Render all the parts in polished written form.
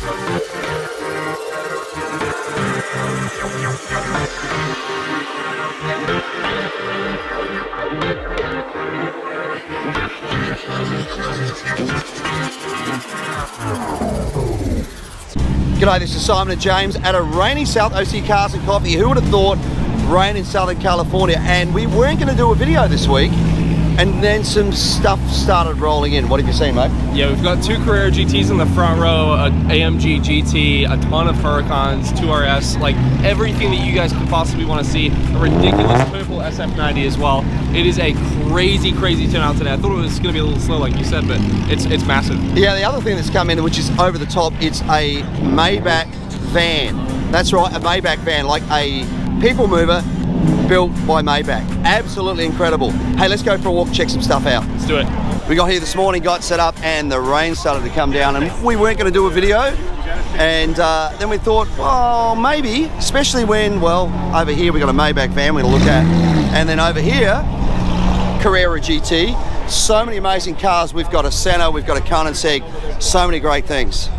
G'day, this is Simon and James at a rainy South OC Cars and Coffee. Who would have thought rain in Southern California? And we weren't going to do a video this week, and then some stuff started rolling in. What have you seen, mate? Yeah, we've got two Carrera GTs in the front row, an AMG GT, a ton of Huracans, 2RS, like everything that you guys could possibly want to see. A ridiculous purple SF90 as well. It is a crazy, crazy turnout today. I thought it was going to be a little slow, like you said, but it's massive. Yeah, the other thing that's come in, which is over the top, it's a Maybach van. That's right, a Maybach van, like a people mover built by Maybach. Absolutely incredible. Hey, let's go for a walk, check some stuff out. Let's do it. We got here this morning, got set up, and the rain started to come down, and we weren't going to do a video. And then we thought, well, maybe, especially when, well, over here we got a Maybach van we're going to look at, and then over here, Carrera GT. So many amazing cars. We've got a Senna, we've got a Koenigsegg, so many great things.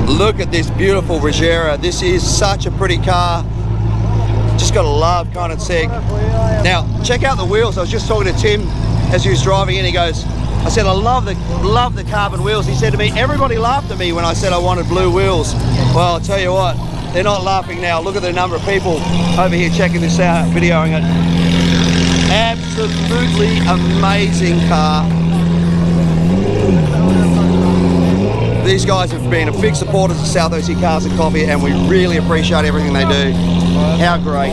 Look at this beautiful Regera. This is such a pretty car. Just gotta love Koenigsegg. Now, check out the wheels. I was just talking to Tim as he was driving in. He goes, I said, I love the carbon wheels. He said to me, everybody laughed at me when I said I wanted blue wheels. Well, I'll tell you what, they're not laughing now. Look at the number of people over here checking this out, videoing it. Absolutely amazing car. These guys have been a big supporters of South OC Cars and Coffee, and we really appreciate everything they do. How great.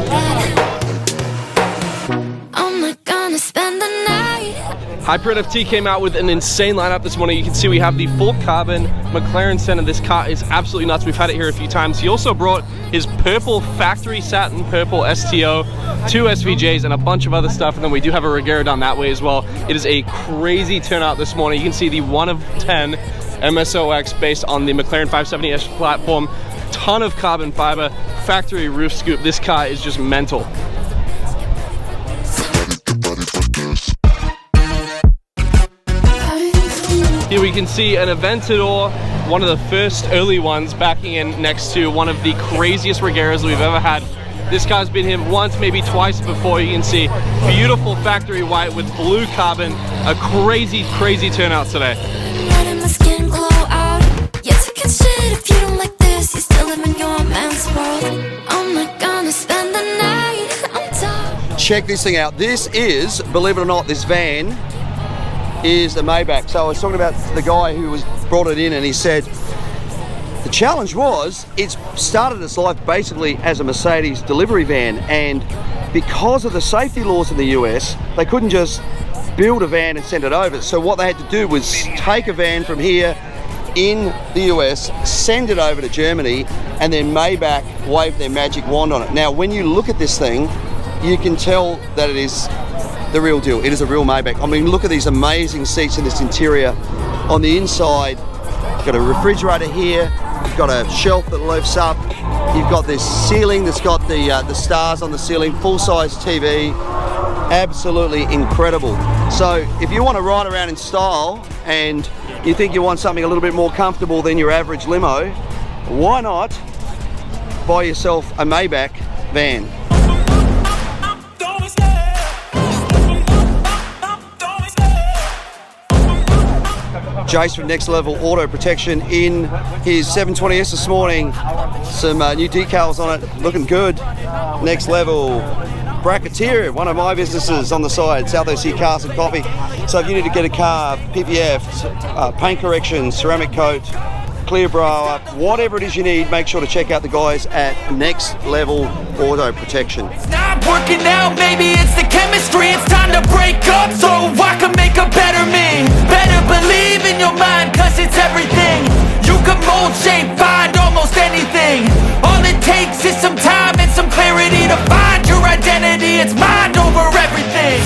I'm not gonna spend the night. Hyper NFT came out with an insane lineup this morning. You can see we have the full carbon McLaren Senna. This car is absolutely nuts. We've had it here a few times. He also brought his purple factory satin purple STO, 2 SVJs, and a bunch of other stuff. And then we do have a Regera down that way as well. It is a crazy turnout this morning. You can see the 1 of 10 MSOX based on the McLaren 570S platform. Ton of carbon fiber, factory roof scoop. This car is just mental. Here we can see an Aventador, one of the first early ones, backing in next to one of the craziest Regeras we've ever had. This car's been here once, maybe twice before. You can see beautiful factory white with blue carbon. A crazy, crazy turnout today. Letting my skin glow out. You took a shit if you don't like this. You still live in your man's world. I'm not gonna spend the night. I'm tired. Check this thing out. This is, believe it or not, this van is the Maybach. So I was talking about the guy who brought it in, and he said the challenge was it started its life basically as a Mercedes delivery van, and because of the safety laws in the US, they couldn't just build a van and send it over. So what they had to do was take a van from here in the US, send it over to Germany, and then Maybach waved their magic wand on it. Now, when you look at this thing, you can tell that it is the real deal. It is a real Maybach. I mean, look at these amazing seats in this interior. On the inside, you've got a refrigerator here, you've got a shelf that lifts up, you've got this ceiling that's got the stars on the ceiling, full-size TV. Absolutely incredible. So if you want to ride around in style and you think you want something a little bit more comfortable than your average limo, why not buy yourself a Maybach van? Jace from Next Level Auto Protection in his 720S this morning. Some new decals on it, looking good. Next Level Bracketeer, one of my businesses on the side, South OC Cars and Coffee. So if you need to get a car, PPF, paint correction, ceramic coat, clear brow up, whatever it is you need, make sure to check out the guys at Next Level Auto Protection. It's not working out, maybe it's the chemistry. It's time to break up so I can make a better me. Better believe in your mind, cause it's everything. You can mold, shape, find almost anything. All it takes is some time and some clarity to find your identity. It's mind over everything.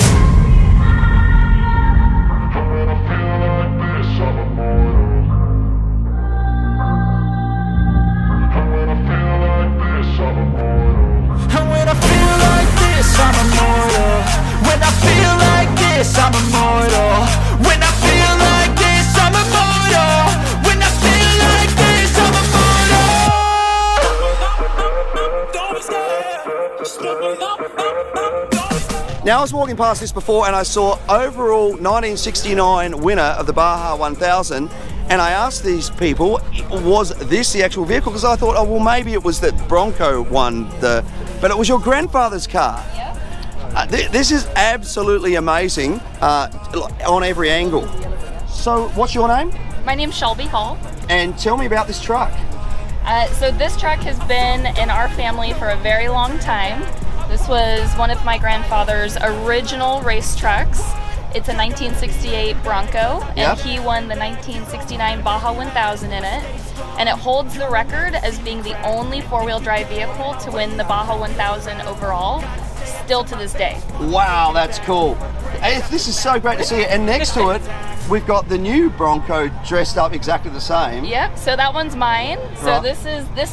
I'm immortal. When I feel like this, I'm immortal. When I feel like this, I'm immortal. When I feel like this, I'm immortal. Now I was walking past this before and I saw overall 1969 winner of the Baja 1000, and I asked these people, was this the actual vehicle? Because I thought, oh well, maybe it was that Bronco won the, but it was your grandfather's car. Yep. This is absolutely amazing on every angle. So what's your name? My name's Shelby Hall. And tell me about this truck. So this truck has been in our family for a very long time. This was one of my grandfather's original race trucks. It's a 1968 Bronco, and Yep. he won the 1969 Baja 1000 in it. And it holds the record as being the only four-wheel drive vehicle to win the Baja 1000 overall, still to this day. Wow, that's cool. Hey, this is so great to see it. And next to it, we've got the new Bronco dressed up exactly the same. Yep, so that one's mine. So Right. this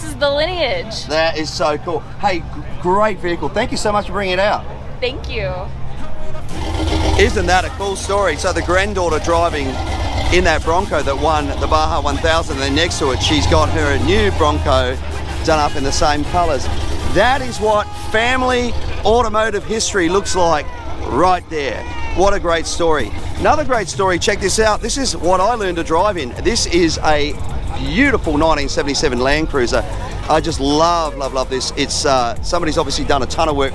is the lineage. That is so cool. Hey, great vehicle. Thank you so much for bringing it out. Thank you. Isn't that a cool story? So the granddaughter driving in that Bronco that won the Baja 1000, and then next to it she's got her new Bronco done up in the same colours. That is what family automotive history looks like right there. What a great story. Another great story, check this out. This is what I learned to drive in. This is a beautiful 1977 Land Cruiser. I just love this. It's somebody's obviously done a ton of work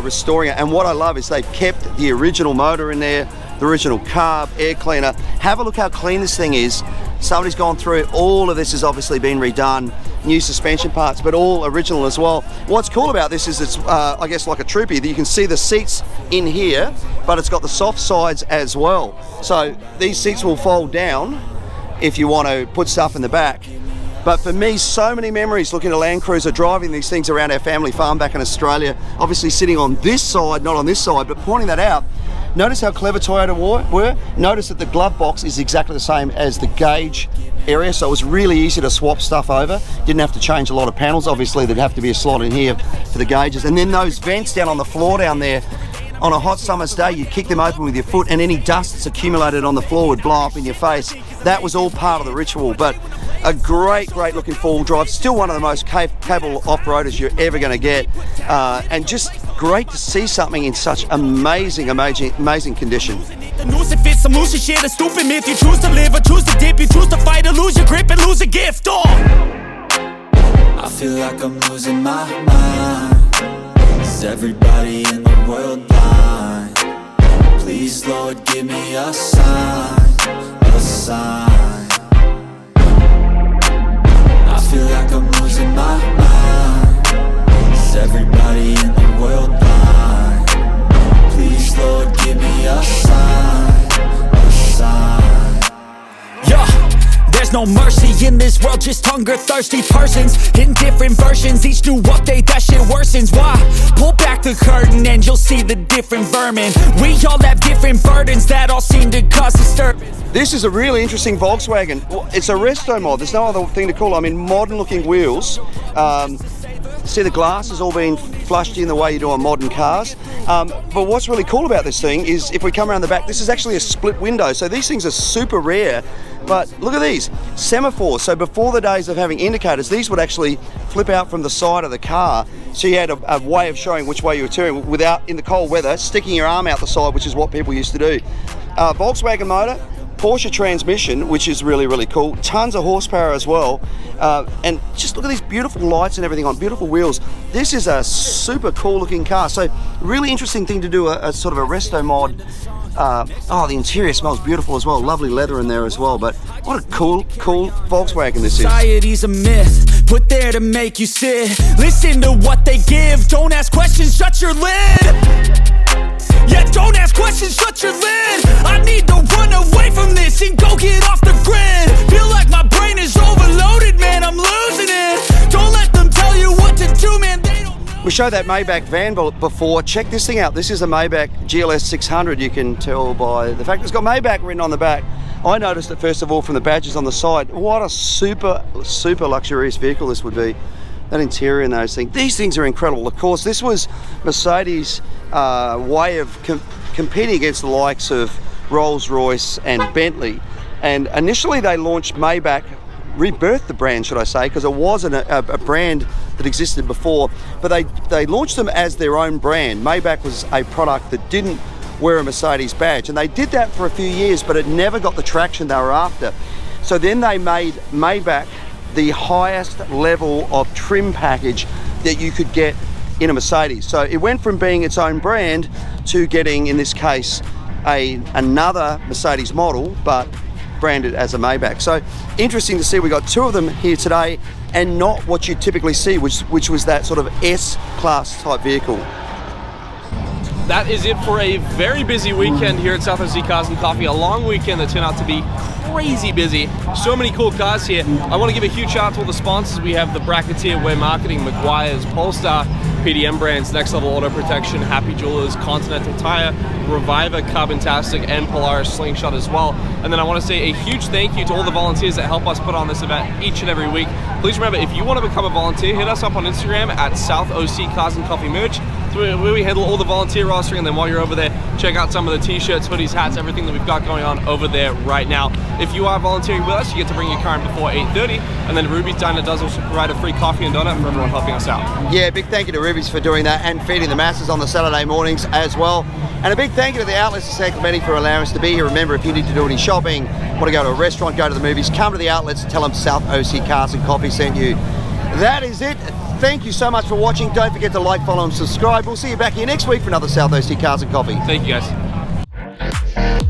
restoring it, and what I love is they've kept the original motor in there, the original carb, air cleaner. Have a look how clean this thing is. Somebody's gone through it. All of this has obviously been redone, new suspension parts, but all original as well. What's cool about this is it's I guess like a troopy, that you can see the seats in here, but it's got the soft sides as well. So these seats will fold down if you want to put stuff in the back. But for me, so many memories looking at a Land Cruiser, driving these things around our family farm back in Australia, obviously sitting on this side, not on this side, but pointing that out. Notice how clever Toyota were. Notice that the glove box is exactly the same as the gauge area, so it was really easy to swap stuff over. Didn't have to change a lot of panels. Obviously, there'd have to be a slot in here for the gauges. And then those vents down on the floor down there, on a hot summer's day, you'd kick them open with your foot and any dust that's accumulated on the floor would blow up in your face. That was all part of the ritual, but a great looking four-wheel drive. Still one of the most capable off-roaders you're ever going to get. And just great to see something in such amazing condition. The noose, if it's some loose shit, a stupid myth. You choose to live or choose to dip. You choose to fight or lose your grip and lose a gift. Oh! I feel like I'm losing my mind. Is everybody in the world blind? Please, Lord, give me a sign, a sign. I feel like I'm losing my mind. Is everybody in the world blind? Please, Lord, give me a sign, a sign. Yeah. There's no mercy in this world, just hunger-thirsty persons in different versions. Each new update, that shit worsens. Why? Pull back the curtain and you'll see the different vermin. We all have different burdens that all seem to cause disturbance. This is a really interesting Volkswagen. It's a Restomod. There's no other thing to call it. I mean, modern-looking wheels. See, the glass has all been flushed in the way you do on modern cars. But what's really cool about this thing is if we come around the back, this is actually a split window. So these things are super rare. But look at these, semaphores. So before the days of having indicators, these would actually flip out from the side of the car. So you had a way of showing which way you were turning without, in the cold weather, sticking your arm out the side, which is what people used to do. Volkswagen motor, Porsche transmission, which is really, really cool. Tons of horsepower as well. And just look at these beautiful lights and everything on, beautiful wheels. This is a super cool looking car. So really interesting thing to do a sort of a Restomod. The interior smells beautiful as well. Lovely leather in there as well. But what a cool Volkswagen this is. Society's a myth, put there to make you sit. Listen to what they give, don't ask questions, shut your lid. Yeah, don't ask questions, shut your lid. I need to run away from this and go get off the grid. Feel like my brain is overloaded, man, I'm losing it. Don't let them tell you what to do, man, they don't know. We showed that Maybach van before. Check this thing out. This is a Maybach GLS 600. You can tell by the fact it's got Maybach written on the back. I noticed it first of all from the badges on the side. What a super luxurious vehicle this would be. That interior and those things. These things are incredible. Of course, this was Mercedes' way of competing against the likes of Rolls-Royce and Bentley. And initially they launched Maybach, rebirthed the brand, should I say, because it wasn't a brand that existed before, but they launched them as their own brand. Maybach was a product that didn't wear a Mercedes badge, and they did that for a few years, but it never got the traction they were after. So then they made Maybach the highest level of trim package that you could get in a Mercedes. So it went from being its own brand to getting, in this case, another Mercedes model, but branded as a Maybach. So interesting to see we got two of them here today, and not what you typically see, which was that sort of S-Class type vehicle. That is it for a very busy weekend here at South OC Cars and Coffee. A long weekend that turned out to be crazy busy. So many cool cars here. I want to give a huge shout out to all the sponsors. We have the Bracketeer, Wear Marketing, McGuire's, Polestar, PDM Brands, Next Level Auto Protection, Happy Jewelers, Continental Tire, Reviver, Carbontastic, and Polaris Slingshot as well. And then I want to say a huge thank you to all the volunteers that help us put on this event each and every week. Please remember, if you want to become a volunteer, hit us up on Instagram at South OC Cars and Coffee Merch, where we handle all the volunteer rostering. And then while you're over there, check out some of the t-shirts, hoodies, hats, everything that we've got going on over there right now. If you are volunteering with us, you get to bring your car in before 8:30, and then Ruby's Diner does also provide a free coffee and donut for everyone helping us out. Yeah, big thank you to Ruby's for doing that and feeding the masses on the Saturday mornings as well. And a big thank you to the outlets of San Clemente for allowing us to be here. Remember, if you need to do any shopping, want to go to a restaurant, go to the movies, come to the outlets and tell them South OC Cars and Coffee sent you. That is it. Thank you so much for watching. Don't forget to like, follow and subscribe. We'll see you back here next week for another South OC Cars and Coffee. Thank you guys.